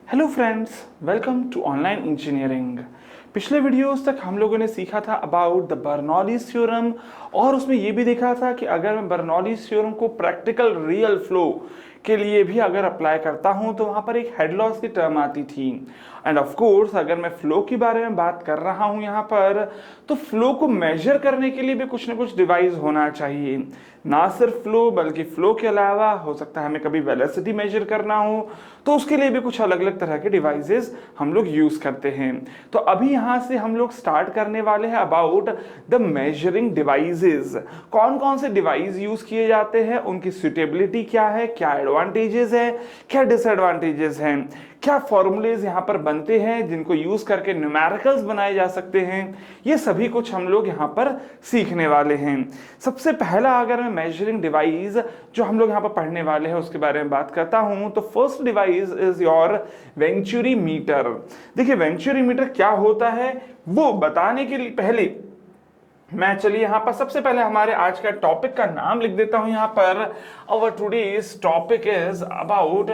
Hello friends, welcome to online engineering. पिछले videos तक हम लोगों ने सीखा था अबाउट द बर्नौलीज थ्योरम और उसमें ये भी देखा था कि अगर मैं बर्नौलीज थ्योरम को प्रैक्टिकल रियल फ्लो के लिए भी अगर अप्लाई करता हूं तो वहां पर एक हेड लॉस की टर्म आती थी। एंड ऑफ कोर्स अगर मैं फ्लो के बारे में बात कर रहा हूं यहाँ पर, तो फ्लो को मेजर करने के लिए भी कुछ ना कुछ डिवाइस होना चाहिए। ना सिर्फ फ्लो बल्कि फ्लो के अलावा हो सकता है हमें कभी वेलोसिटी मेजर करना हो, तो उसके लिए भी कुछ अलग अलग तरह के डिवाइसेस हम लोग यूज करते हैं। तो अभी यहाँ से हम लोग स्टार्ट करने वाले हैं अबाउट द मेजरिंग डिवाइसेस। कौन कौन से डिवाइस यूज किए जाते हैं, उनकी सुटेबिलिटी क्या है, क्या एडवांटेजेस है, क्या डिसएडवांटेजेस हैं, क्या फॉर्मूलेज यहाँ पर बनते हैं जिनको यूज करके न्यूमेरिकल्स बनाए जा सकते हैं, ये सभी कुछ हम लोग यहाँ पर सीखने वाले हैं। सबसे पहला अगर मैं मेजरिंग डिवाइस जो हम लोग यहाँ पर पढ़ने वाले हैं उसके बारे में बात करता हूं, तो first device is your venturi meter. देखिए वेंचुरी मीटर क्या होता है वो बताने के लिए पहले मैं चलिए यहाँ पर सबसे पहले हमारे आज का टॉपिक का नाम लिख देता हूं यहाँ पर। Our today's topic is about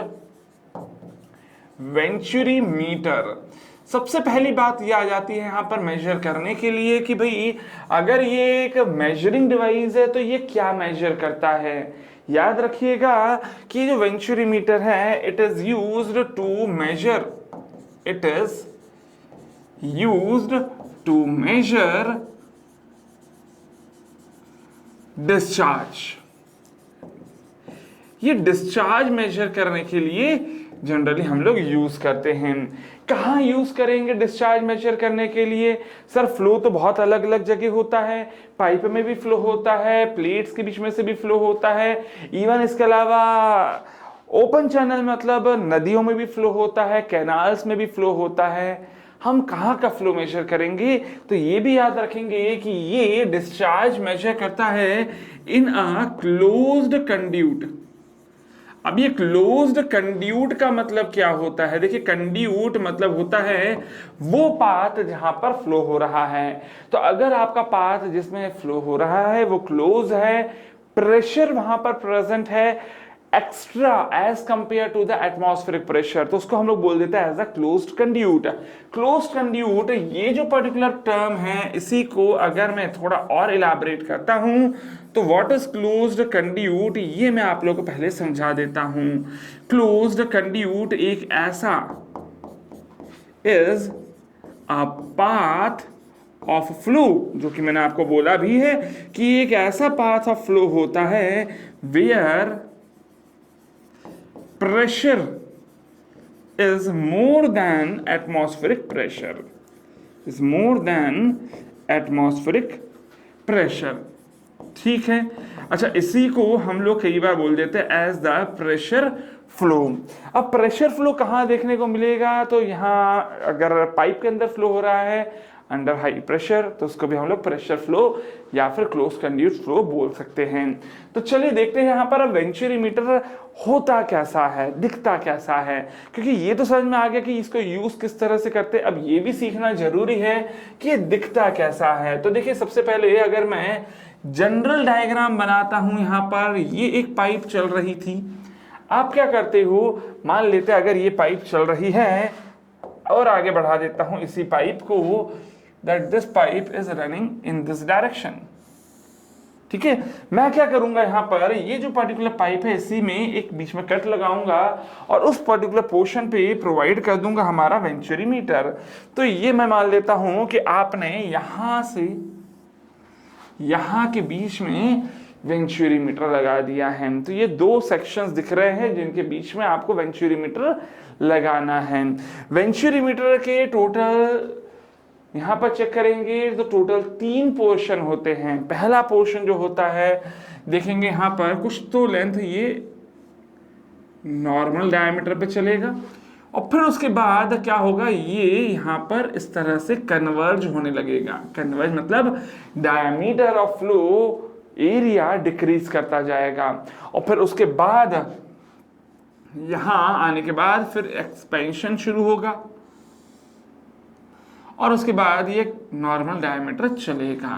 venturi meter. सबसे पहली बात ये आ जाती है यहाँ पर मेजर करने के लिए कि भाई अगर ये एक मेजरिंग डिवाइस है तो ये क्या मेजर करता है। याद रखिएगा कि जो वेंचुरी मीटर है it is used to measure, it is used to measure discharge. ये डिस्चार्ज मेजर करने के लिए जनरली हम लोग यूज करते हैं। कहाँ यूज करेंगे डिस्चार्ज मेजर करने के लिए? सर फ्लो तो बहुत अलग अलग जगह होता है, पाइप में भी फ्लो होता है, प्लेट्स के बीच में से भी फ्लो होता है, इवन इसके अलावा ओपन चैनल मतलब नदियों में भी फ्लो होता है, कैनाल्स में भी फ्लो होता है। हम कहाँ का फ्लो मेजर करेंगे तो ये भी याद रखेंगे कि ये डिस्चार्ज मेजर करता है इन अ क्लोज्ड कंड्यूट। अब ये क्लोज्ड कंड्यूट का मतलब क्या होता है? देखिए कंड्यूट मतलब होता है वो पाथ जहां पर फ्लो हो रहा है। तो अगर आपका पाथ जिसमें फ्लो हो रहा है वो क्लोज है, प्रेशर वहां पर प्रेजेंट है extra as compare to the atmospheric pressure, तो उसको हम लोग बोल देते हैं as a closed conduit. Closed conduit ये जो पर्टिकुलर टर्म है इसी को अगर मैं थोड़ा और इलाबरेट करता हूं तो व्हाट इज क्लोज्ड कंड्यूट ये मैं आप लोगों को पहले समझा देता हूं। क्लोज्ड कंड्यूट एक ऐसा is a path of flow, जो कि मैंने आपको बोला भी है कि एक ऐसा पाथ ऑफ फ्लो होता है where pressure is more than atmospheric pressure, is more than atmospheric pressure। ठीक है, अच्छा इसी को हम लोग कई बार बोल देते हैं एज द प्रेशर फ्लो। अब प्रेशर फ्लो कहाँ देखने को मिलेगा? तो यहाँ अगर पाइप के अंदर फ्लो हो रहा है अंडर हाई प्रेशर तो उसको भी हम लोग प्रेशर फ्लो या फिर क्लोज कंड्यूट फ्लो बोल सकते हैं। तो चलिए देखते हैं यहाँ पर अब वेंचुरी मीटर होता कैसा है, दिखता कैसा है, क्योंकि ये तो समझ में आ गया कि इसको यूज किस तरह से करते हैं। अब ये भी सीखना जरूरी है कि ये दिखता कैसा है। तो देखिए सबसे पहले अगर मैं जनरल डायग्राम बनाता हूं, यहाँ पर ये एक पाइप चल रही थी। आप क्या करते हो, मान लेते अगर ये पाइप चल रही है और आगे बढ़ा देता हूं इसी पाइप को, that this pipe is running in this direction. ठीक है, मैं क्या करूंगा यहाँ पर ये जो पर्टिकुलर पाइप है इसी में एक बीच में कट लगाऊंगा और उस पर्टिकुलर पोर्शन पे प्रोवाइड कर दूंगा हमारा वेंचुरी मीटर। तो ये मैं मान लेता हूं कि आपने यहां से यहां के बीच में वेंचुरी मीटर लगा दिया है। तो ये दो सेक्शंस दिख रहे हैं जिनके बीच में आपको वेंचुरी मीटर लगाना है। वेंचुरी मीटर के टोटल यहां पर चेक करेंगे तो टोटल 3 पोर्शन होते हैं। पहला पोर्शन जो होता है देखेंगे यहां पर कुछ तो लेंथ ये नॉर्मल डायमीटर पे चलेगा और फिर उसके बाद क्या होगा, ये यहां पर इस तरह से कन्वर्ज होने लगेगा। कन्वर्ज मतलब diameter of flow area decrease करता जाएगा और फिर उसके बाद यहां आने के बाद फिर एक्सपेंशन शुरू होगा और उसके बाद ये नॉर्मल डायमीटर चलेगा।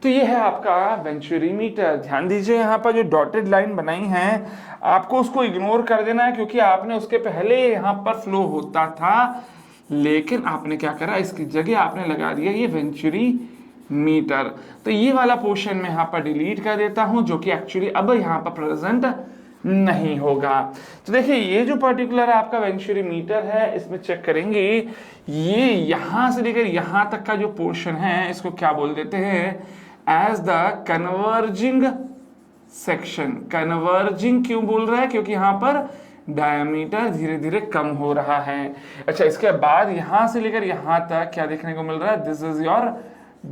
तो ये है आपका वेंचुरीमीटर। ध्यान दीजिए यहाँ पर जो डॉटेड लाइन बनाई है आपको उसको इग्नोर कर देना है, क्योंकि आपने उसके पहले यहाँ पर फ्लो होता था, लेकिन आपने क्या करा, इसकी जगह आपने लगा दिया ये वेंचुरीमीटर। तो ये वाला पोर्शन मैं यहाँ पर डिलीट कर देता हूँ, जो कि एक्चुअली अब यहाँ पर प्रेजेंट नहीं होगा। तो देखिए ये जो पर्टिकुलर आपका वेंचुरीमीटर है, इसमें चेक करेंगे, ये यहां से लेकर यहां तक का जो पोर्शन है इसको क्या बोल देते हैं, as the converging section. Converging क्यों बोल रहा है, क्योंकि यहां पर डायमीटर धीरे धीरे कम हो रहा है। अच्छा, इसके बाद यहां से लेकर यहां तक क्या देखने को मिल रहा है, this is your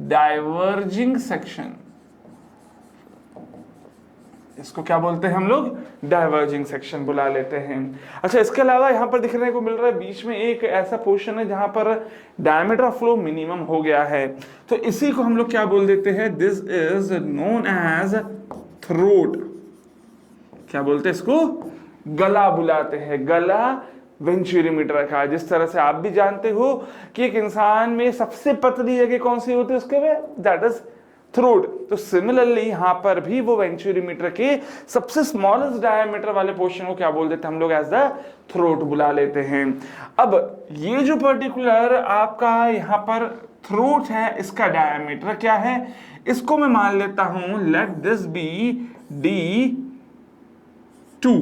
diverging section. इसको क्या बोलते हैं हम लोग, डाइवर्जिंग सेक्शन बुला लेते हैं। अच्छा, इसके अलावा यहाँ पर दिखने को मिल रहा है बीच में एक ऐसा पोर्शन है जहां पर डायमीटर ऑफ फ्लो मिनिमम हो गया है, तो इसी को हम लोग क्या बोल देते हैं, this is known as throat. क्या बोलते हैं इसको, गला बुलाते हैं। गला वेंचुरीमीटर का, जिस तरह से आप भी जानते हो कि एक इंसान में सबसे पतली जगह कौन सी होती है उसके में, दैट इज थ्रोट। तो सिमिलरली यहां पर भी वो वेंचुरीमीटर के सबसे स्मॉलेस्ट डायमीटर वाले पोर्शन को क्या बोल देते हैं हम लोग, एज द थ्रोट बुला लेते हैं। अब ये जो पर्टिकुलर आपका यहां पर थ्रोट है, इसका डायमीटर क्या है, इसको मैं मान लेता हूं, लेट दिस बी D2,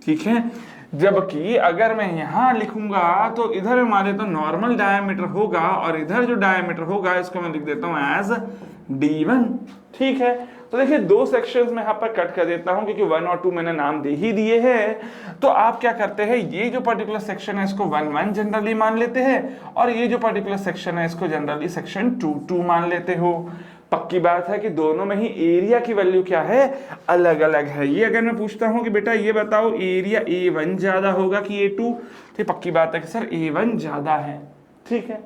ठीक है। जबकि अगर मैं यहां लिखूंगा तो इधर मैं मान लेता हूं नॉर्मल डायमीटर होगा, और इधर जो डायमीटर होगा इसको मैं लिख देता हूं एज D1, ठीक है। तो देखिए दो सेक्शंस में यहां पर कट कर देता हूं, क्योंकि 1 और 2 मैंने नाम दे ही दिए हैं। तो आप क्या करते हैं, ये जो पर्टिकुलर सेक्शन है इसको 1 जनरली मान लेते हैं, और ये जो पर्टिकुलर सेक्शन है इसको जनरली सेक्शन 2 मान लेते हो। पक्की बात है कि दोनों में ही एरिया की वैल्यू क्या है, अलग अलग है। ये अगर मैं पूछता हूं कि बेटा ये बताओ एरिया A1 ज्यादा होगा कि A2, तो पक्की बात है कि सर A1 ज्यादा है, ठीक है।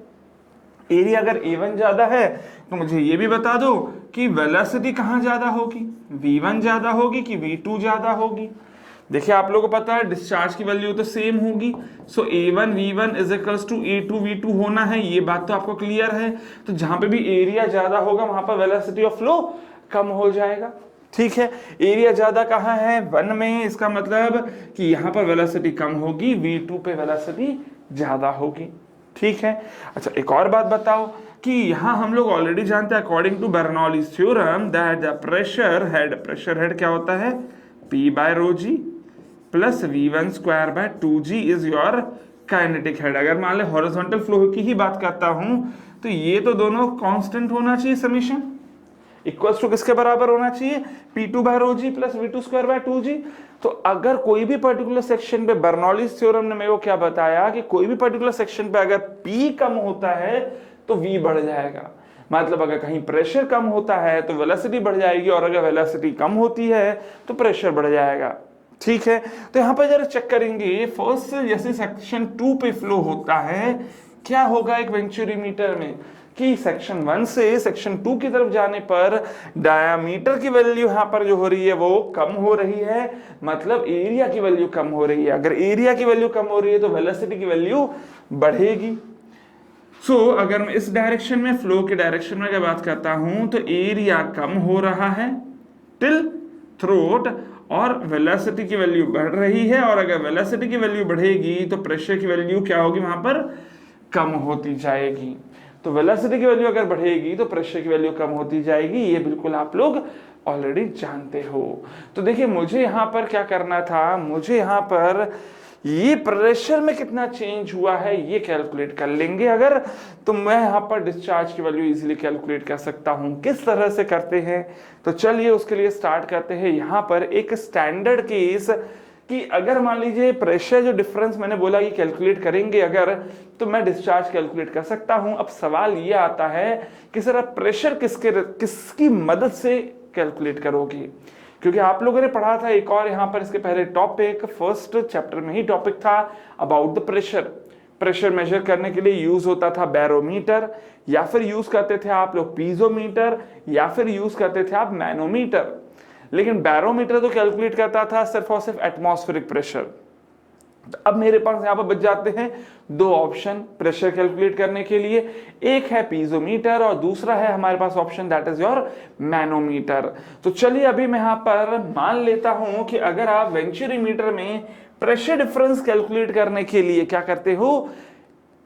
एरिया अगर A1 ज्यादा है तो मुझे ये भी बता दो कि वेलोसिटी कहां ज्यादा होगी, V1 ज्यादा होगी कि V2 ज्यादा होगी। देखिए आप लोगों को पता है डिस्चार्ज की वैल्यू तो सेम होगी, सो A1 V1 is equals to A2 V2 होना है, ये बात तो आपको क्लियर है। तो जहां पे भी एरिया ज्यादा होगा वहां पर वेलोसिटी ऑफ फ्लो कम हो जाएगा, ठीक है। एरिया ज्यादा कहाँ है, 1 में, इसका मतलब कि यहाँ पर वेलोसिटी कम होगी, V2 पे वेलोसिटी ज्यादा होगी, ठीक है। अच्छा, एक और बात बताओ कि यहाँ हम लोग ऑलरेडी जानते हैं according to Bernoulli's theorem that the pressure head क्या होता है, P/ρg plus V1 square by 2g is your kinetic head. अगर मान ले हॉरिजॉन्टल फ्लो की ही बात करता हूं तो ये तो दोनों कांस्टेंट होना चाहिए, समीशन इक्वल्स टू किसके बराबर होना चाहिए, P2/ρg plus V2 square by 2g। तो अगर कोई भी पर्टिकुलर सेक्शन पे बर्नौलीज थ्योरम ने मेरे को क्या बताया कि कोई भी पर्टिकुलर सेक्शन पे अगर P कम होता है तो V बढ़ जाएगा, मतलब अगर कहीं प्रेशर कम होता है तो वेलोसिटी बढ़ जाएगी, और अगर वेलोसिटी कम होती है तो प्रेशर बढ़ जाएगा, ठीक है। तो यहां पर जरा चेक करेंगे, फर्स्ट से जैसे सेक्शन 2 पे फ्लो होता है क्या होगा एक वेंचुरीमीटर में, कि सेक्शन 1 से सेक्शन 2 की तरफ जाने पर डायामीटर की वैल्यू यहां पर जो हो रही है वो कम हो रही है, मतलब एरिया की वैल्यू कम हो रही है। अगर एरिया की वैल्यू कम हो रही है तो वेलोसिटी की वैल्यू बढ़ेगी। सो अगर मैं इस डायरेक्शन में फ्लो के डायरेक्शन में अगर बात करता हूं तो एरिया कम हो रहा है टिल थ्रोट, और वेलोसिटी की वैल्यू बढ़ रही है, और अगर वेलोसिटी की वैल्यू बढ़ेगी तो प्रेशर की वैल्यू क्या होगी, वहां पर कम होती जाएगी। तो वेलोसिटी की वैल्यू अगर बढ़ेगी तो प्रेशर की वैल्यू कम होती जाएगी, ये बिल्कुल आप लोग ऑलरेडी जानते हो। तो देखिए मुझे यहाँ पर क्या करना था, मुझे यहाँ पर ये प्रेशर में कितना चेंज हुआ है ये कैलकुलेट कर लेंगे अगर, तो मैं यहाँ पर डिस्चार्ज की वैल्यू इजीली कैलकुलेट कर सकता हूँ। किस तरह से करते हैं, तो चलिए उसके लिए स्टार्ट करते हैं। यहाँ पर एक स्टैंडर्ड केस कि अगर मान लीजिए प्रेशर जो डिफरेंस मैंने बोला कि कैलकुलेट करेंगे अगर, तो मैं डिस्चार्ज कैलकुलेट कर सकता हूं। अब सवाल ये आता है कि सर आप प्रेशर किसकी मदद से कैलकुलेट करोगे, क्योंकि आप लोगों ने पढ़ा था एक और यहाँ पर इसके पहले टॉपिक फर्स्ट चैप्टर में ही टॉपिक था about the pressure. Pressure measure करने के लिए यूज होता था बैरोमीटर, या फिर यूज करते थे आप लोग पीजोमीटर, या फिर यूज करते थे आप मैनोमीटर। लेकिन बैरोमीटर तो कैलकुलेट करता था सिर्फ और सिर्फ एटमॉस्फेरिक प्रेशर, अब मेरे पास यहाँ पर बच जाते हैं दो ऑप्शन प्रेशर कैलकुलेट करने के लिए, एक है पीजोमीटर और दूसरा है हमारे पास option that is your manometer. तो चलिए अभी मैं यहाँ पर मान लेता हूं कि अगर आप वेंचुरीमीटर में प्रेशर डिफरेंस कैलकुलेट करने के लिए क्या करते हो,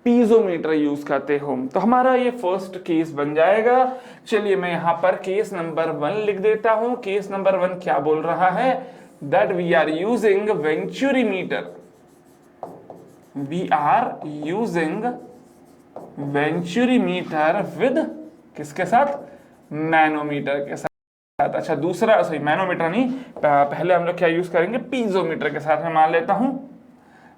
पीजोमीटर यूज करते हो, तो हमारा ये फर्स्ट केस बन जाएगा। चलिए मैं यहां पर केस नंबर 1 लिख देता हूं। केस नंबर 1 क्या बोल रहा है, that we are using venturimeter, we are using venturimeter with किसके साथ, मैनोमीटर के साथ। अच्छा दूसरा, सॉरी मैनोमीटर नहीं, पहले हम लोग क्या यूज करेंगे, पीजोमीटर के साथ मैं मान लेता हूं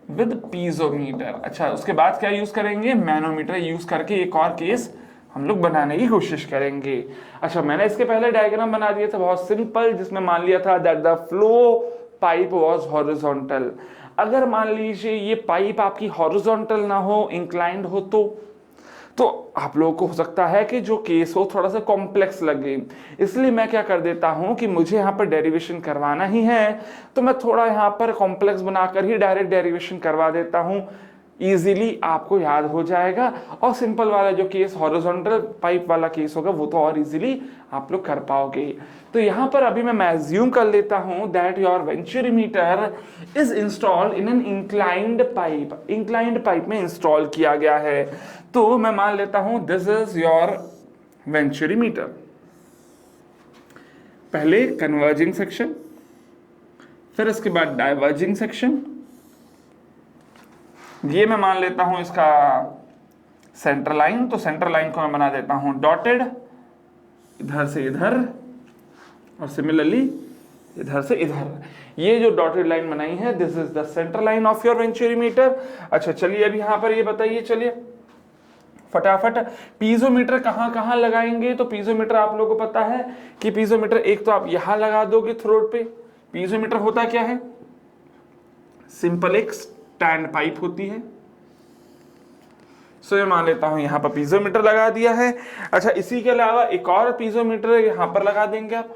विद पीजोमीटर। अच्छा उसके बाद क्या यूज करेंगे, मैनोमीटर यूज करके एक और केस हम लोग बनाने की कोशिश करेंगे। अच्छा मैंने इसके पहले डायग्राम बना दिया था बहुत सिंपल, जिसमें मान लिया था that the flow pipe was horizontal. अगर मान लीजिए ये पाइप आपकी हॉरिजॉन्टल ना हो, इंक्लाइंड हो, तो आप लोगों को हो सकता है कि जो केस हो थोड़ा सा कॉम्प्लेक्स लगे, इसलिए मैं क्या कर देता हूं कि मुझे यहाँ पर डेरिवेशन करवाना ही है, तो मैं थोड़ा यहाँ पर कॉम्प्लेक्स बनाकर ही डायरेक्ट डेरिवेशन करवा देता हूं, इजीली आपको याद हो जाएगा। और सिंपल वाला जो केस हॉरिजॉन्टल पाइप वाला केस होगा वो तो और इजीली आप लोग कर पाओगे। तो यहाँ पर अभी मैं अज्यूम कर लेता हूं that your venturimeter is installed in an inclined pipe, inclined pipe में इंस्टॉल किया गया है। तो मैं मान लेता हूं दिस इज योर वेंचुरीमीटर। पहले कन्वर्जिंग सेक्शन, फिर इसके बाद डाइवर्जिंग सेक्शन, ये मैं मान लेता हूं इसका सेंटर लाइन। तो सेंटर लाइन को मैं बना देता हूं डॉटेड, इधर से इधर और सिमिलरली इधर से इधर। ये जो डॉटेड लाइन बनाई है this is the centre line of your venturimeter. अच्छा चलिए अभी यहां पर ये बताइए, चलिए फटाफट पीजोमीटर कहां कहां लगाएंगे। तो पीजोमीटर आप लोगों को पता है कि पीजोमीटर एक तो आप यहां लगा दोगे थ्रोट पे। पीजोमीटर होता क्या है, सिंपल एक स्टैंड पाइप होती है। सो मैं मान लेता हूं यहां पर पीजोमीटर लगा दिया है। अच्छा इसी के अलावा एक और पीजोमीटर यहां पर लगा देंगे आप,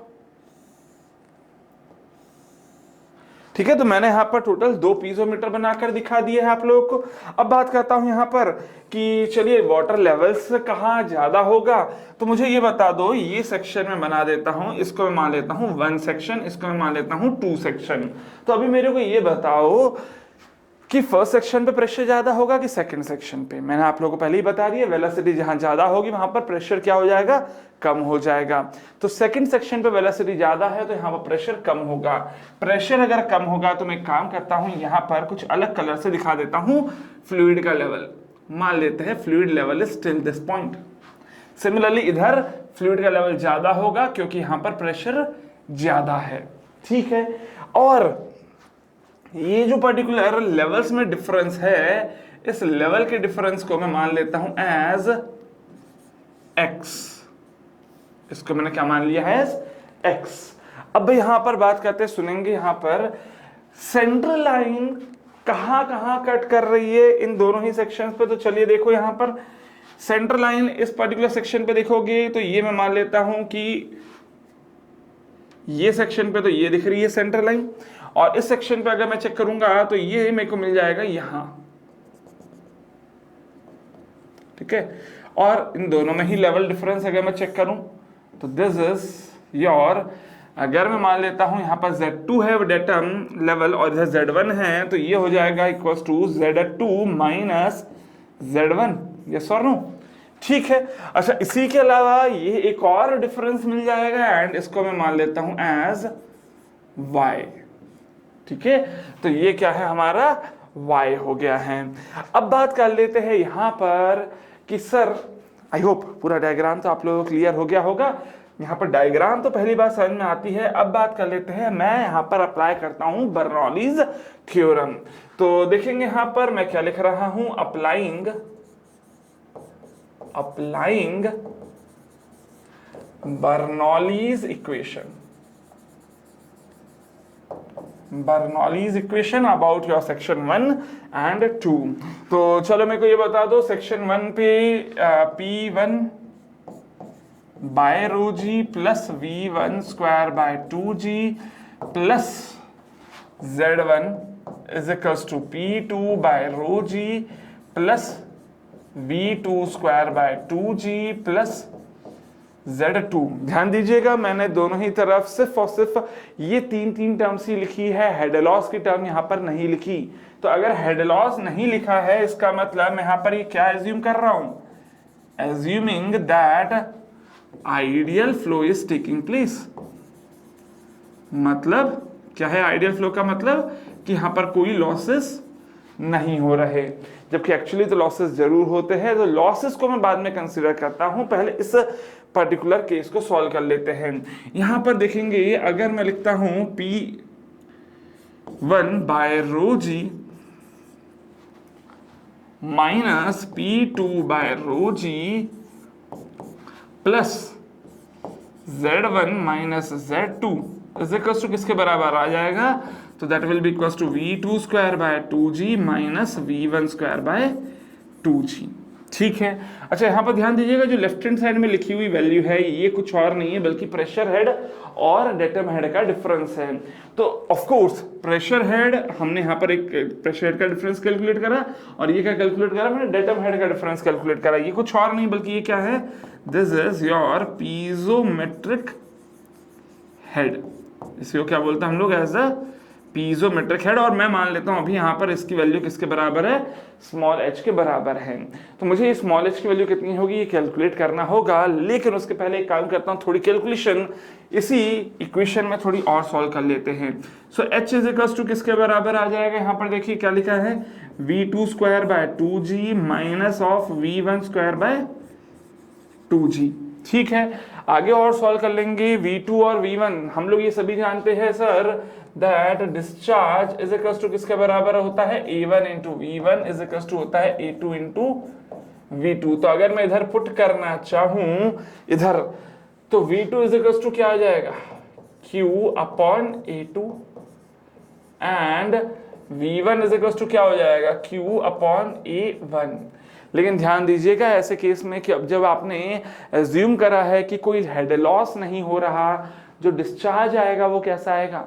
ठीक है। तो मैंने यहां पर टोटल 2 पीजोमीटर बनाकर दिखा दिए हैं आप लोगों को। अब बात करता हूं यहां पर कि चलिए वाटर लेवल्स कहां ज्यादा होगा, तो मुझे ये बता दो। ये सेक्शन में बना देता हूं, इसको मैं मान लेता हूं 1 सेक्शन, इसको मैं मान लेता हूं 2 सेक्शन। तो अभी मेरे को ये बताओ कि फर्स्ट सेक्शन पे प्रेशर ज्यादा होगा कि सेकंड सेक्शन पे। मैंने आप लोगों को पहले ही बता दिया, वेलोसिटी जहां ज्यादा होगी वहां पर प्रेशर क्या हो जाएगा, कम हो जाएगा। तो सेकंड सेक्शन पे वेलोसिटी ज्यादा है तो यहाँ पर प्रेशर कम होगा। प्रेशर अगर कम होगा तो मैं काम करता हूं यहाँ पर कुछ अलग कलर से दिखा देता हूं फ्लूइड का लेवल। मान लेते हैं fluid level is till this point. Similarly इधर फ्लूइड का लेवल ज्यादा होगा क्योंकि यहाँ पर प्रेशर ज्यादा है, ठीक है। और ये जो पर्टिकुलर लेवल्स में डिफरेंस है, इस लेवल के डिफरेंस को मैं मान लेता हूं एज x। इसको मैंने क्या मान लिया है, एज x। अब यहां पर बात करते हैं, सुनेंगे यहां पर सेंट्रल लाइन कहां कहां कट कर रही है इन दोनों ही सेक्शंस पे। तो चलिए देखो यहां पर सेंट्रल लाइन इस पर्टिकुलर सेक्शन पे देखोगे तो ये मैं मान लेता हूं कि ये सेक्शन पे तो ये दिख रही है सेंट्रल लाइन, और इस सेक्शन पे अगर मैं चेक करूंगा तो ये मेरे को मिल जाएगा यहां, ठीक है। और इन दोनों में ही लेवल डिफरेंस अगर मैं चेक करूं तो दिस इज योर, अगर मैं मान लेता हूं यहां पर Z2 है डेटम लेवल और इधर Z1 है, तो ये हो जाएगा equal to Z2 minus Z1, yes और नो, ठीक है। अच्छा इसी के अलावा ये एक और डिफरेंस मिल जाएगा एंड इसको मैं मान लेता हूं एज Y, ठीक है। तो ये क्या है, हमारा y हो गया है। अब बात कर लेते हैं यहां पर कि सर आई होप पूरा डायग्राम तो आप लोगों को क्लियर हो गया होगा। यहाँ पर डायग्राम तो पहली बार समझ में आती है। अब बात कर लेते हैं, मैं यहाँ पर अप्लाई करता हूँ बर्नौलीज थ्योरम। तो देखेंगे यहाँ पर मैं क्या लिख रहा हूँ, applying Bernoulli's equation, Bernoulli's equation about your section 1 and 2। तो चलो मेरे को ये बता दो, सेक्शन 1 पे P1 by rho g plus V1 square by 2G plus Z1 is equals to P2 by rho g plus V2 square by 2G plus Z2। ध्यान दीजिएगा मैंने दोनों ही तरफ सिर्फ और सिर्फ ये तीन टर्म्स ही लिखी है, हेड लॉस की टर्म यहाँ पर नहीं लिखी। तो अगर हेड लॉस नहीं लिखा है इसका मतलब मैं यहाँ पर ये क्या एज्यूम कर रहा हूं, assuming that ideal flow is taking place. मतलब क्या है आइडियल फ्लो का मतलब कि यहां पर कोई लॉसेस नहीं हो रहे, जबकि एक्चुअली तो लॉसेस जरूर होते हैं। तो लॉसेस को मैं बाद में कंसीडर करता हूं, पहले इस पर्टिकुलर केस को सॉल्व कर लेते हैं। यहां पर देखेंगे अगर मैं लिखता हूं P1 by rho g minus P2 by rho g plus Z1 minus Z2 is equals to किसके बराबर आ जाएगा, तो that will be equals to V2 square by 2G minus V1 square by 2G। ठीक है, अच्छा यहां पर ध्यान दीजिएगा जो लेफ्ट हैंड साइड में लिखी हुई वैल्यू है ये कुछ और नहीं है बल्कि प्रेशर हेड और डेटम हेड का डिफरेंस है। तो ऑफ कोर्स प्रेशर हेड हमने यहाँ पर एक प्रेशर हेड का डिफरेंस कैलकुलेट करा और ये क्या कैलकुलेट करा मैंने, डेटम हेड का डिफरेंस कैलकुलेट करा। ये कुछ और नहीं बल्कि ये क्या है, दिस इज योर पीजोमेट्रिक हेड। इसको क्या बोलते हैं हम लोग, एज अ पीजोमेट्रिक हेड। और मैं मान लेता हूं अभी यहां पर इसकी वैल्यू किसके बराबर है, स्मॉल h के बराबर है। तो मुझे ये स्मॉल h की वैल्यू कितनी होगी ये कैलकुलेट करना होगा, लेकिन उसके पहले एक काम करता हूं, थोड़ी कैलकुलेशन इसी इक्वेशन में थोड़ी और सॉल्व कर लेते हैं। सो h इज इक्वल्स टू किसके बराबर आ जाएगा, यहां पर देखिए क्या लिखा है, V2 square by 2G minus of V1 square by 2G। ठीक है, आगे और सॉल्व कर लेंगे। V2 और V1 हम लोग ये सभी जानते हैं sir that discharge is equals to किसके बराबर होता है, A1 into V1 is equals to होता है A2 इंटू V2। तो अगर मैं इधर पुट करना चाहूं इधर, तो V2 इज इक्वल्स टू क्या आ जाएगा, Q upon A2 and V1 is equals to क्या हो जाएगा, Q अपॉन A1। लेकिन ध्यान दीजिएगा ऐसे केस में कि अब जब आपने एज्यूम करा है कि कोई हेड लॉस नहीं हो रहा, जो डिस्चार्ज आएगा वो कैसा आएगा,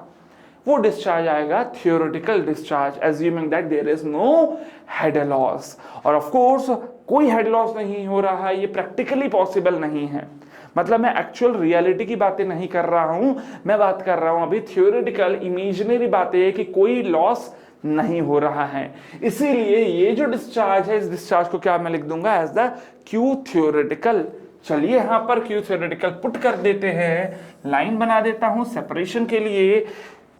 वो डिस्चार्ज आएगा theoretical discharge, assuming that there is no head loss. और ऑफ कोर्स कोई हेड लॉस नहीं हो रहा है, ये प्रैक्टिकली पॉसिबल नहीं है। मतलब मैं एक्चुअल रियलिटी की बातें नहीं कर रहा हूं, मैं बात कर रहा हूं अभी थियोरेटिकल इमेजिनरी बातें कि कोई लॉस नहीं हो रहा है। इसीलिए ये जो डिस्चार्ज है इस डिस्चार्ज को क्या मैं लिख दूंगा एज द क्यू थियोरेटिकल। चलिए यहां पर क्यू थियोरेटिकल पुट कर देते हैं, लाइन बना देता हूं सेपरेशन के लिए,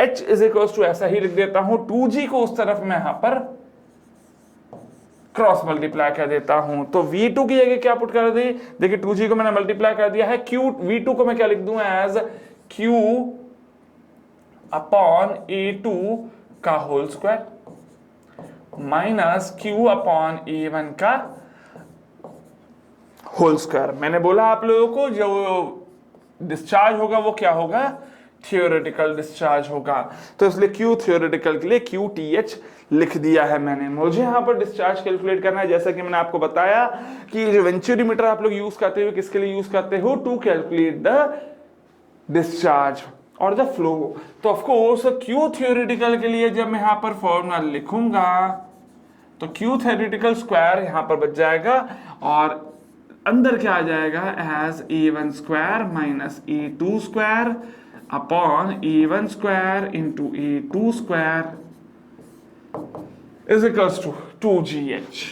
h इज इक्वल्स टू ऐसा ही लिख देता हूं, 2G को उस तरफ मैं यहां पर क्रॉस मल्टीप्लाई कर देता हूं। तो V2 की जगह क्या पुट कर दी, देखिए 2G को मैंने मल्टीप्लाई कर दिया है, Q V2 को मैं क्या लिख दूं एज Q अपॉन A2 का whole square minus Q upon A1 का होल स्क्वायर। मैंने बोला आप लोगों को जो डिस्चार्ज होगा वो क्या होगा, थियोरेटिकल डिस्चार्ज होगा। तो इसलिए Q थियोरेटिकल के लिए QTH लिख दिया है मैंने। मुझे यहां पर डिस्चार्ज कैलकुलेट करना है, जैसा कि मैंने आपको बताया कि जो वेंचुरीमीटर आप लोग यूज करते हो किसके लिए यूज करते हो, टू कैलकुलेट द डिस्चार्ज और द फ्लो। तो ऑफ कोर्स Q थियोरेटिकल के लिए जब मैं यहां पर फॉर्मूला लिखूंगा तो Q थियोरेटिकल स्क्वायर यहां पर बच जाएगा और अंदर क्या आ जाएगा as A1 square minus A2 square upon A1 square into A2 square is equals to 2GH।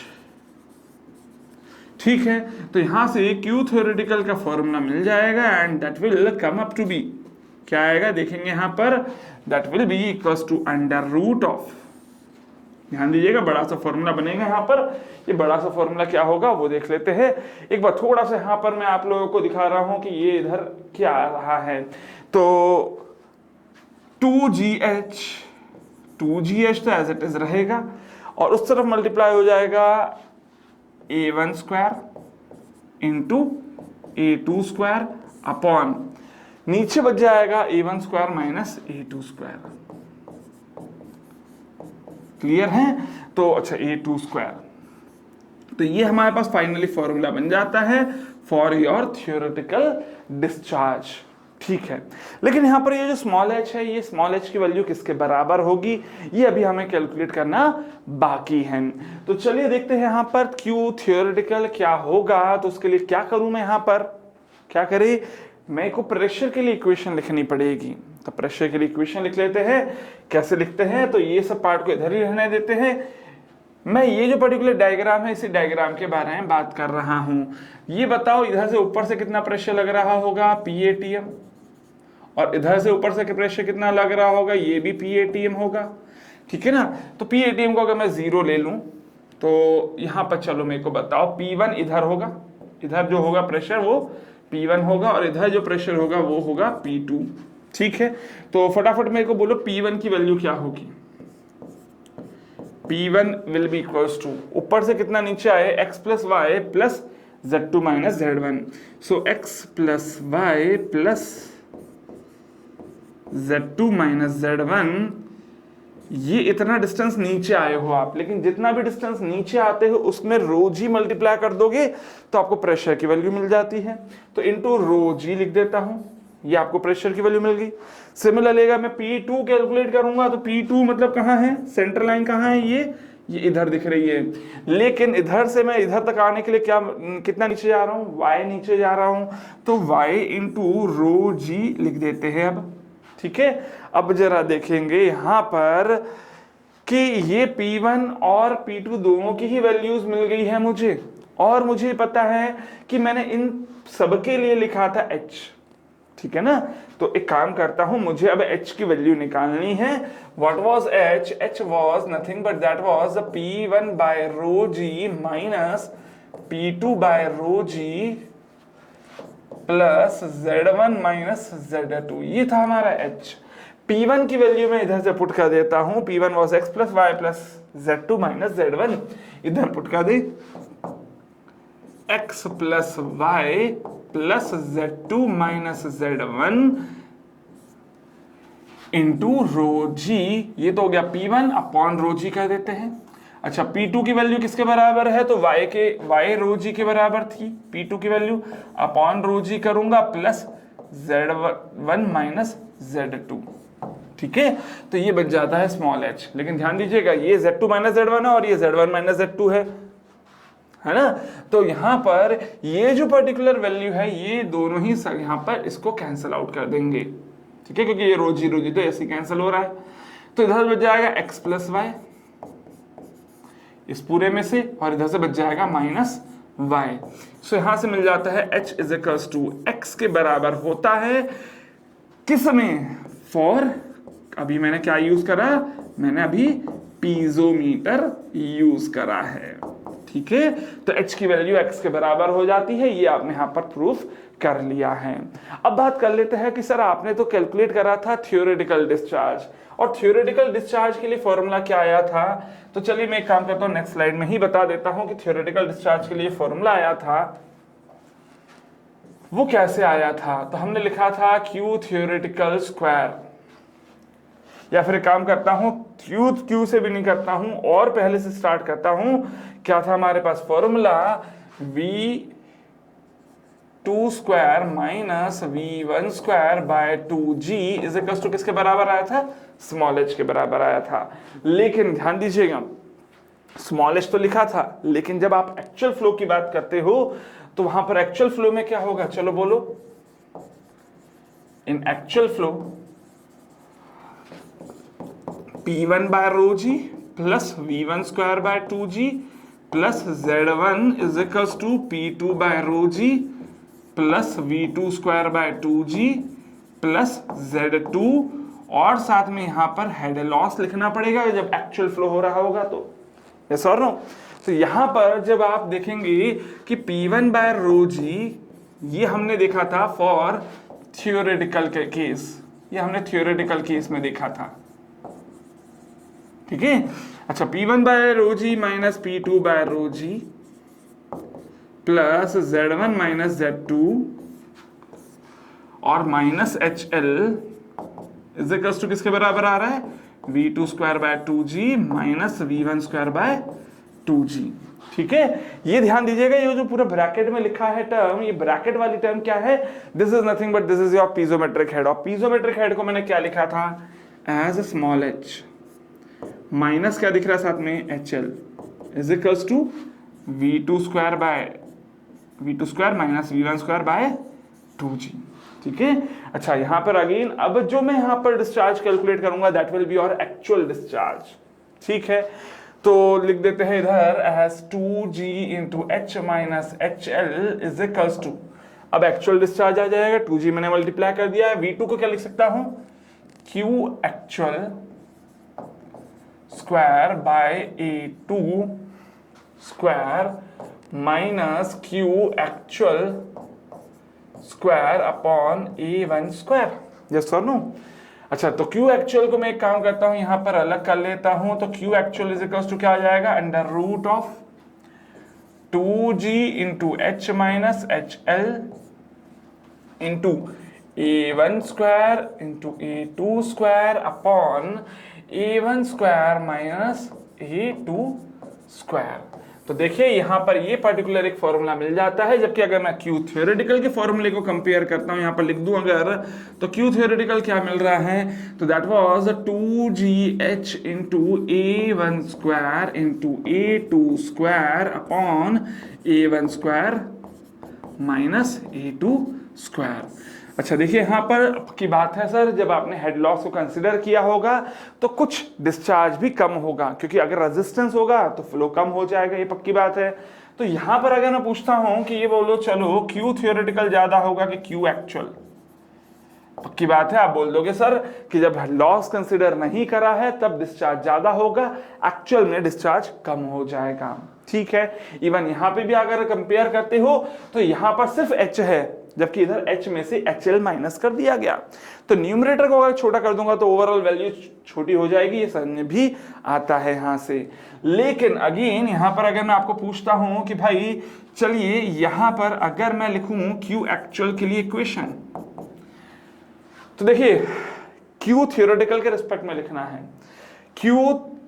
ठीक है, तो यहां से Q थियोरेटिकल का फॉर्मूला मिल जाएगा and that will come up to be, क्या आएगा देखेंगे यहां पर, that will be equals to under root of, ध्यान दीजिएगा बड़ा सा फॉर्मूला बनेगा यहां पर। ये बड़ा सा फॉर्मूला क्या होगा वो देख लेते हैं एक बार। थोड़ा सा यहां पर मैं आप लोगों को दिखा रहा हूं कि ये इधर क्या आ रहा है। तो 2GH तो एज इट इज रहेगा और उस तरफ मल्टीप्लाई हो जाएगा A1 square into A2 square upon नीचे बच जाएगा A1 square minus A2 square. Clear है, तो अच्छा A2 स्क्वायर, तो ये हमारे पास फाइनली फॉर्मूला बन जाता है फॉर योर थियोरेटिकल डिस्चार्ज। ठीक है, लेकिन यहाँ पर ये जो स्मॉल h है, ये स्मॉल h की वैल्यू किसके बराबर होगी, ये अभी हमें कैलकुलेट करना बाकी है। तो चलिए देखते हैं यहाँ पर Q थियोरेटिकल क्या होगा। तो उसके लिए क्या करूं मैं, यहाँ पर क्या करें, मेरे को प्रेशर के लिए इक्वेशन लिखनी पड़ेगी। तो प्रेशर के लिए इक्वेशन लिख लेते हैं। कैसे लिखते हैं, तो ये सब पार्ट को इधर ही रहने देते हैं। मैं ये जो पर्टिकुलर डायग्राम है, इसी डायग्राम के बारे में बात कर रहा हूं। ये बताओ इधर से ऊपर से कितना प्रेशर लग रहा होगा, PATM, और इधर से ऊपर से प्रेशर कितना लग रहा होगा, ये भी PATM होगा। ठीक है ना। तो PATM को अगर मैं 0 ले लूं तो यहां पर चलो मेरे को बताओ, P1 इधर होगा, इधर जो होगा प्रेशर वो P1 होगा, और इधर जो प्रेशर होगा वो होगा P2। ठीक है, तो फटाफट मेरे को बोलो P1 की वैल्यू क्या होगी। P1 will be equals to, ऊपर से कितना नीचे आए, x plus Y plus Z2 minus Z1। So x plus Y plus Z2 minus Z1, ये इतना डिस्टेंस नीचे आए हो आप, लेकिन जितना भी डिस्टेंस नीचे आते हो उसमें रो जी मल्टीप्लाई कर दोगे तो आपको प्रेशर की वैल्यू मिल जाती है। तो इनटू रो जी लिख देता हूं, ये आपको प्रेशर की वैल्यू मिल गई। सिमिलरली अगर मैं P2 कैलकुलेट करूंगा तो P2 मतलब कहां है, सेंटर लाइन कहां है, ये इधर दिख रही है। लेकिन इधर से मैं इधर तक आने के लिए कितना नीचे जा रहा हूं, y नीचे जा रहा हूं, तो y इंटू रो जी लिख देते हैं अब। ठीक है, अब जरा देखेंगे यहां पर कि ये P1 और P2 दोनों की ही वैल्यूज मिल गई है मुझे, और मुझे पता है कि मैंने इन सबके लिए लिखा था h। ठीक है ना, तो एक काम करता हूं, मुझे अब h की वैल्यू निकालनी है। What was h? h was nothing but that was the P1 by rho g minus P2 by rho g plus Z1 minus Z2, ये था हमारा h। P1 की वैल्यू में इधर से पुट कर देता हूं, P1 was x plus Y plus Z2 minus Z1, इधर पुट कर दे x plus Y plus Z2 minus Z1 into rho g, ये तो हो गया P1 अपॉन रो जी कर देते हैं। अच्छा, P2 की वैल्यू किसके बराबर है, तो y रो जी के बराबर थी P2 की वैल्यू, अपॉन रो जी करूंगा प्लस Z1 माइनस Z2। ठीक है, तो ये बच जाता है स्मॉल h। लेकिन ध्यान दीजिएगा ये Z2 माइनस Z1 है और ये Z1 माइनस Z2 है ना। तो यहां पर ये जो पर्टिकुलर वैल्यू है, ये दोनों ही यहां पर इसको कैंसिल आउट कर देंगे। ठीक है, क्योंकि ये रो जी तो ऐसे कैंसिल हो रहा है। तो इधर बच जाएगा x प्लस वाई इस पूरे में से, और इधर से बच जाएगा माइनस वाई। सो यहां से मिल जाता है h is equals to x के बराबर होता है किसमें, फॉर, अभी मैंने क्या यूज करा, मैंने अभी पीजोमीटर यूज करा है। ठीक है, तो h की वैल्यू x के बराबर हो जाती है, ये आपने यहां पर प्रूफ कर लिया है। अब बात कर लेते हैं कि सर आपने तो कैलकुलेट करा था थियोरेटिकल डिस्चार्ज, और थियोरेटिकल डिस्चार्ज के लिए फॉर्मूला क्या आया था। तो चलिए मैं एक काम करता हूं, नेक्स्ट स्लाइड में ही बता देता हूं कि थियोरेटिकल डिस्चार्ज के लिए फॉर्मूला आया था वो कैसे आया था। तो हमने लिखा था Q थियोरेटिकल स्क्वायर, या फिर काम करता हूं Q से भी नहीं करता हूं और पहले से स्टार्ट करता हूं। क्या था हमारे पास formula, V2 square minus V1 square by 2G is equal to किसके बराबर आया था, स्मॉल h के बराबर आया था। लेकिन ध्यान दीजिएगा स्मॉल h तो लिखा था, लेकिन जब आप एक्चुअल फ्लो की बात करते हो तो वहां पर एक्चुअल फ्लो में क्या होगा, चलो बोलो। In actual flow P1 by rho g plus V1 square by 2G plus Z1 is equals to P2 by rho g plus V2 square by 2G plus Z2, और साथ में यहां पर हेड लॉस लिखना पड़ेगा जब एक्चुअल फ्लो हो रहा होगा तो, यस और नो। तो यहां पर जब आप देखेंगे कि P1 बाय रो जी, ये हमने देखा था फॉर थियोरेटिकल के केस, ये हमने थियोरेटिकल केस में देखा था। ठीक है, अच्छा, P1 by rho g minus P2 by rho g plus Z1 minus Z2 और minus HL is equals to किसके बराबर आ रहा है, V2 square by 2G minus V1 square by 2G। ठीक है, ये ध्यान दीजिएगा, ये जो पूरा ब्रैकेट में लिखा है टर्म, ये ब्रैकेट वाली टर्म क्या है, this is nothing but this is your पीजोमेट्रिक head. और पीजोमेट्रिक हेड को मैंने क्या लिखा था, एज स्मॉल h माइनस क्या दिख रहा है साथ में, HL is equals to V2 square minus V1 square by 2G। ठीक है, अच्छा यहां पर अगेन अब जो मैं यहां पर डिस्चार्ज कैलकुलेट करूंगा that will be your actual discharge. ठीक है, तो लिख देते हैं इधर as 2G into H minus HL is equals to, अब एक्चुअल डिस्चार्ज आ जाएगा, 2G मैंने मल्टीप्लाई कर दिया है, V2 को क्या लिख सकता हूं, Q actual square by A2 square minus Q actual square upon A1 square, yes और नो। अच्छा तो Q एक्चुअल को मैं एक काम करता हूं यहां पर अलग कर लेता हूं, तो Q actual is equal to क्या आ जाएगा, under root of 2G into H minus HL into A1 square into A2 square upon A1 square minus A2 square. तो देखिए यहां पर ये पर्टिकुलर एक फॉर्मूला मिल जाता है, जबकि अगर मैं Q थ्योरेटिकल के फॉर्मूले को कंपेयर करता हूं, यहां पर लिख दूं अगर, तो Q थ्योरेटिकल क्या मिल रहा है, तो that was 2GH into A1 square into A2 square upon A1 square minus A2 square. अच्छा देखिए यहां पर की बात है सर, जब आपने हेड लॉस को कंसिडर किया होगा तो कुछ डिस्चार्ज भी कम होगा, क्योंकि अगर रेजिस्टेंस होगा तो फ्लो कम हो जाएगा, ये पक्की बात है। तो यहां पर अगर मैं पूछता हूं कि ये बोलो चलो Q थ्योरेटिकल ज्यादा होगा कि Q एक्चुअल, पक्की बात है आप बोल दोगे सर कि जब लॉस कंसिडर नहीं करा है तब डिस्चार्ज ज्यादा होगा, एक्चुअल में डिस्चार्ज कम हो जाएगा। ठीक है, इवन यहां पे भी अगर कंपेयर करते हो तो यहां पर सिर्फ H है, जबकि इधर H में से HL माइनस कर दिया गया, तो न्यूमरेटर को अगर छोटा कर दूंगा तो ओवरऑल वैल्यू छोटी हो जाएगी, ये समझ भी आता है यहां से। लेकिन अगेन यहां पर अगर मैं आपको पूछता हूं कि भाई चलिए यहां पर अगर मैं लिखूं Q एक्चुअल के लिए इक्वेशन, तो देखिए Q थ्योरेटिकल के रिस्पेक्ट में लिखना है, Q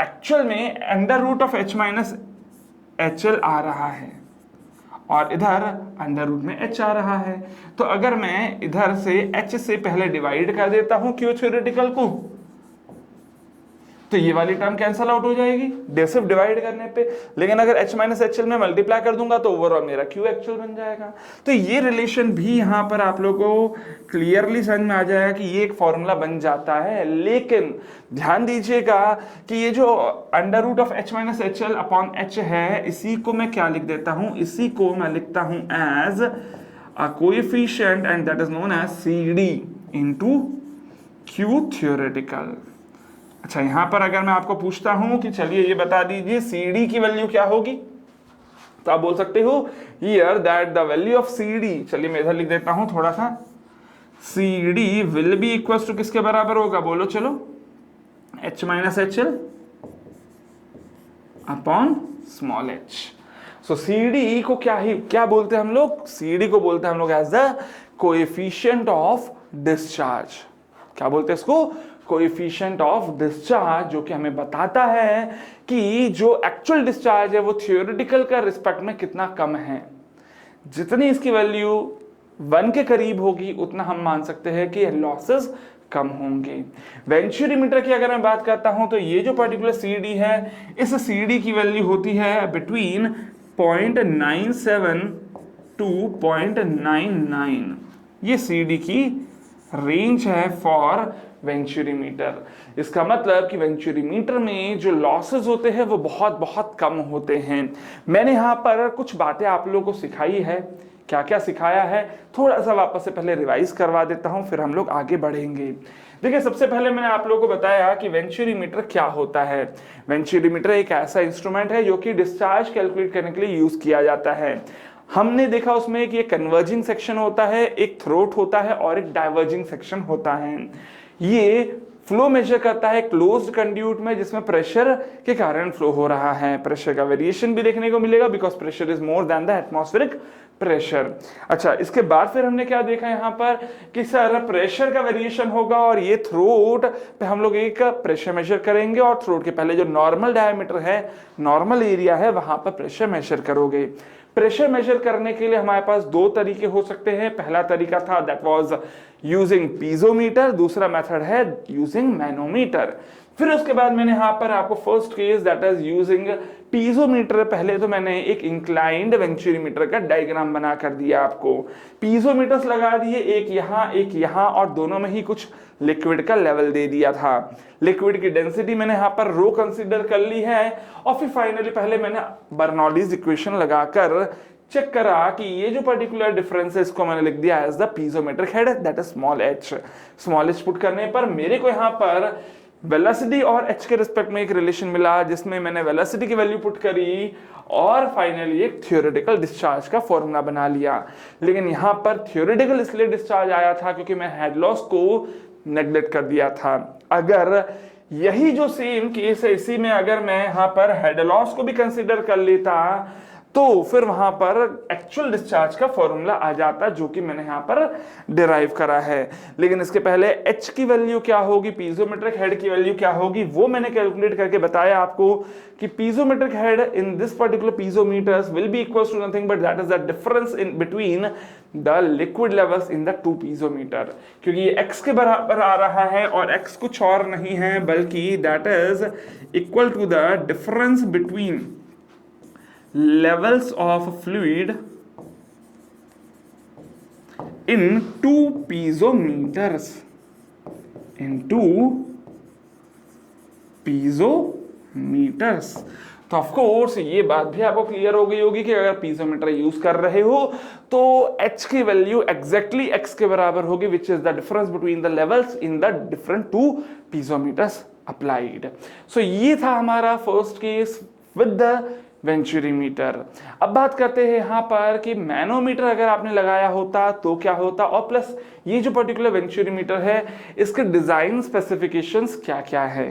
एक्चुअल में under root of H minus HL आ रहा है और इधर अंडर रूट में H आ रहा है, तो अगर मैं इधर से H से पहले डिवाइड कर देता हूं Q थ्योरेटिकल को, तो ये वाली टर्म कैंसल आउट हो जाएगी सिर्फ डिवाइड करने पे, लेकिन अगर H माइनस HL में मल्टीप्लाई कर दूंगा तो ओवरऑल मेरा Q एक्चुअल बन जाएगा। तो ये रिलेशन भी यहां पर आप लोगों को क्लियरली समझ में आ जाएगा कि ये एक फॉर्मूला बन जाता है। लेकिन ध्यान दीजिएगा कि ये जो under root of H minus HL upon H है, इसी को मैं क्या लिख देता हूं, इसी को मैं लिखता हूं as a coefficient and that is known as CD into Q theoretical. अच्छा यहां पर अगर मैं आपको पूछता हूं कि चलिए ये बता दीजिए CD की वैल्यू क्या होगी, तो आप बोल सकते हो here that the value of CD, चलिए मैं इधर लिख देता हूं थोड़ा सा, CD will be equals to किसके बराबर होगा, बोलो चलो, H minus HL upon small h। So CD को क्या बोलते हैं हम लोग, CD को बोलते हैं हम लोग as the coefficient of discharge. क्या बोलते हैं इसको, कोएफिशिएंट ऑफ डिस्चार्ज, जो कि हमें बताता है कि जो एक्चुअल डिस्चार्ज है वो थ्योरेटिकल का रिस्पेक्ट में कितना कम है। जितनी इसकी वैल्यू 1 के करीब होगी उतना हम मान सकते हैं कि लॉसेस कम होंगे। वेंचुरीमीटर की अगर मैं बात करता हूं तो ये जो पर्टिकुलर CD है, इस CD की वैल्यू होती है बिटवीन 0.97 टू 0.99, ये CD की रेंज है फॉर वेंचुरीमीटर। इसका मतलब कि वेंचुरीमीटर में जो लॉसेस होते हैं वो बहुत बहुत कम होते हैं। मैंने यहाँ पर कुछ बातें आप लोगों को सिखाई है, क्या क्या सिखाया है थोड़ा सा वापस से पहले रिवाइज करवा देता हूँ, फिर हम लोग आगे बढ़ेंगे। देखिए सबसे पहले मैंने आप लोगों को बताया कि वेंचुरीमीटर क्या होता है। वेंचुरीमीटर एक ऐसा इंस्ट्रूमेंट है जो कि डिस्चार्ज कैलकुलेट करने के लिए यूज किया जाता है। हमने देखा उसमें कि एक कन्वर्जिंग सेक्शन होता है, एक थ्रोट होता है और एक डाइवर्जिंग सेक्शन होता है। ये फ्लो मेजर करता है क्लोज्ड कंड्यूट में जिसमें प्रेशर के कारण फ्लो हो रहा है। प्रेशर का वेरिएशन भी देखने को मिलेगा because pressure is more than the atmospheric pressure. अच्छा, इसके बाद फिर हमने क्या देखा यहाँ पर कि सर प्रेशर का वेरिएशन होगा और ये थ्रोट पे हम लोग एक प्रेशर मेजर करेंगे और थ्रोट के पहले जो नॉर्मल डायमीटर है, नॉर्मल एरिया है, वहां पर प्रेशर मेजर करोगे। प्रेशर मेजर करने के लिए हमारे पास दो तरीके हो सकते हैं। पहला तरीका था दैट वाज यूजिंग पीजोमीटर, दूसरा मेथड है यूजिंग मैनोमीटर। फिर उसके बाद मैंने यहाँ पर आपको first case that is using piezometer, पहले तो मैंने एक इंक्लाइंड वेंचुरीमीटर का डायग्राम बना कर दिया आपको। पीजोमीटर्स लगा दिए, एक यहाँ और दोनों में ही कुछ लिक्विड का लेवल दे दिया था। लिक्विड की डेंसिटी मैंने यहाँ पर रो कंसीडर कर ली है और फिर फाइनली पहले मैंने बर्नौलीज इक्वेशन लगाकर चेक करा कि ये जो पर्टिकुलर डिफरेंस है इसको मैंने लिख दिया as the piezometric head that is small h. Small h put करने पर मेरे को यहाँ पर वेलोसिटी और एच के रिस्पेक्ट में एक रिलेशन मिला जिसमें मैंने वेलोसिटी की वैल्यू पुट करी और फाइनली एक थ्योरेटिकल डिस्चार्ज का फॉर्मूला बना लिया। लेकिन यहाँ पर थ्योरेटिकल इसलिए डिस्चार्ज आया था क्योंकि मैं हेड लॉस को नेग्लेक्ट कर दिया था। अगर यही जो सेम केस है इसी में अगर मैं यहाँ पर हेड लॉस को भी कंसीडर कर लेता तो फिर वहां पर एक्चुअल डिस्चार्ज का फॉर्मूला आ जाता जो कि मैंने यहां पर डिराइव करा है। लेकिन इसके पहले एच की वैल्यू क्या होगी, पीजोमेट्रिक हेड की वैल्यू क्या होगी, वो मैंने कैलकुलेट करके बताया आपको कि piezometric head in this particular piezometers will be equals to nothing but that is the difference in between the liquid levels in the two piezometer. क्योंकि ये एक्स के बराबर आ रहा है और एक्स कुछ और नहीं है बल्कि that is equal to the difference between levels of fluid in two piezometers, तो ऑफ कोर्स ये बात भी आपको क्लियर हो गई होगी कि अगर पीजोमीटर यूज कर रहे हो तो h की वैल्यू एग्जैक्टली x के बराबर होगी which is the difference between the levels in the different two piezometers applied. So ये था हमारा first case with the venturimeter. अब बात करते हैं यहाँ पर कि मैनोमीटर अगर आपने लगाया होता तो क्या होता और प्लस ये जो पर्टिकुलर वेंचुरीमीटर है इसके डिजाइन स्पेसिफिकेशंस क्या क्या है।